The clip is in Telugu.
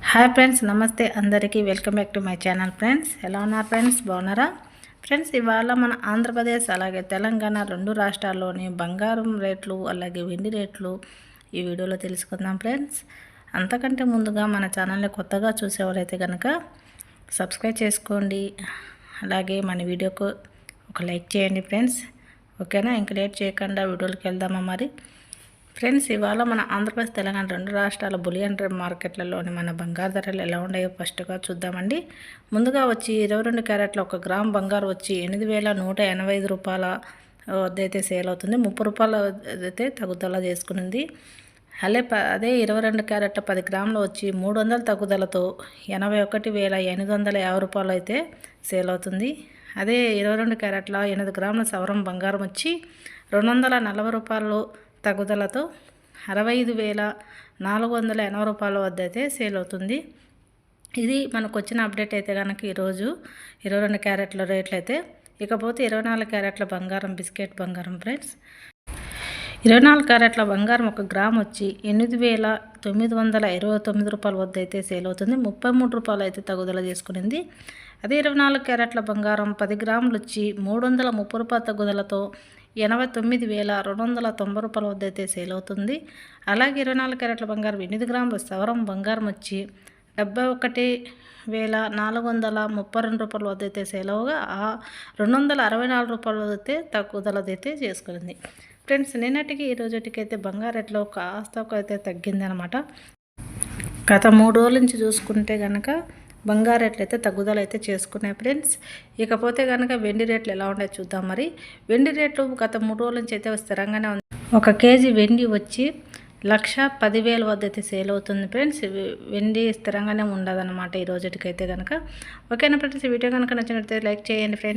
హాయ్ ఫ్రెండ్స్, నమస్తే అందరికీ. Welcome back to my channel. Friends, ఎలా ఉన్నారు ఫ్రెండ్స్? బాగున్నారా ఫ్రెండ్స్? ఇవాళ మన ఆంధ్రప్రదేశ్ అలాగే తెలంగాణ రెండు రాష్ట్రాల్లోని బంగారం రేట్లు అలాగే వెండి రేట్లు ఈ వీడియోలో తెలుసుకుందాం ఫ్రెండ్స్. అంతకంటే ముందుగా మన ఛానల్ని కొత్తగా చూసేవారైతే కనుక సబ్స్క్రైబ్ చేసుకోండి. అలాగే మన వీడియోకు ఒక లైక్ చేయండి ఫ్రెండ్స్. ఓకేనా? ఇంక లేట్ చేయకుండా వీడియోకి వెళ్దామా మరి. ఫ్రెండ్స్, ఇవాళ మన ఆంధ్రప్రదేశ్ తెలంగాణ రెండు రాష్ట్రాల బులియన్ మార్కెట్లలోని మన బంగారు ధరలు ఎలా ఉన్నాయో ఫస్ట్గా చూద్దామండి. ముందుగా వచ్చి 22 క్యారెట్ల 1 గ్రామ్ బంగారు వచ్చి 8,185 రూపాయల వద్దైతే సేల్ అవుతుంది. 30 రూపాయల అయితే తగ్గుదల చేసుకునింది. అదే 22 క్యారెట్ల 10 గ్రాములు వచ్చి 300 తగ్గుదలతో 81,850 రూపాయలు అయితే సేల్ అవుతుంది. అదే 22 క్యారెట్ల 8 గ్రాముల సవరం బంగారం వచ్చి 240 రూపాయలు తగ్గుదలతో 65,480 రూపాయల వద్ద అయితే సేల్ అవుతుంది. ఇది మనకు వచ్చిన అప్డేట్ అయితే కనుక ఈరోజు 22 క్యారెట్ల రేట్లు అయితే. ఇకపోతే 24 క్యారెట్ల బంగారం, బిస్కెట్ బంగారం ఫ్రెండ్స్. 24 క్యారెట్ల బంగారం 1 గ్రామ్ వచ్చి 8,929 రూపాయల వద్ద అయితే సేల్ అవుతుంది. 33 రూపాయలు అయితే తగ్గుదల చేసుకునింది. అదే 24 క్యారెట్ల బంగారం 10 గ్రాములు వచ్చి 330 రూపాయల తగ్గుదలతో 89,290 రూపాయల వద్ద అయితే సేల్ అవుతుంది. అలాగే 24 క్యారెట్ల బంగారం 8 గ్రాముల సవరం బంగారం వచ్చి 71,432 రూపాయల వద్ద అయితే సేల్ అవగా 264 రూపాయల వద్ద అయితే తగ్గుదలదైతే చేసుకునింది. ఫ్రెండ్స్, నిన్నటికి ఈ రోజుటికి అయితే బంగారు రేట్లో కాస్త అయితే తగ్గిందనమాట. గత 3 రోజుల నుంచి చూసుకుంటే కనుక బంగారు రేట్లు అయితే తగ్గుదల అయితే చేసుకున్నాయి ఫ్రెండ్స్. ఇకపోతే కనుక వెండి రేట్లు ఎలా ఉన్నాయో చూద్దాం మరి. వెండి రేట్లు గత 3 రోజుల నుంచి అయితే స్థిరంగానే ఉంది. 1 కేజీ వెండి వచ్చి 1,10,000 వద్ద అయితే సేల్ అవుతుంది ఫ్రెండ్స్. వెండి స్థిరంగానే ఉండదన్నమాట ఈ రోజుటికైతే కనుక. ఓకేనా ఫ్రెండ్స్? ఈ వీడియో కనుక నచ్చినట్లయితే లైక్ చేయండి ఫ్రెండ్స్.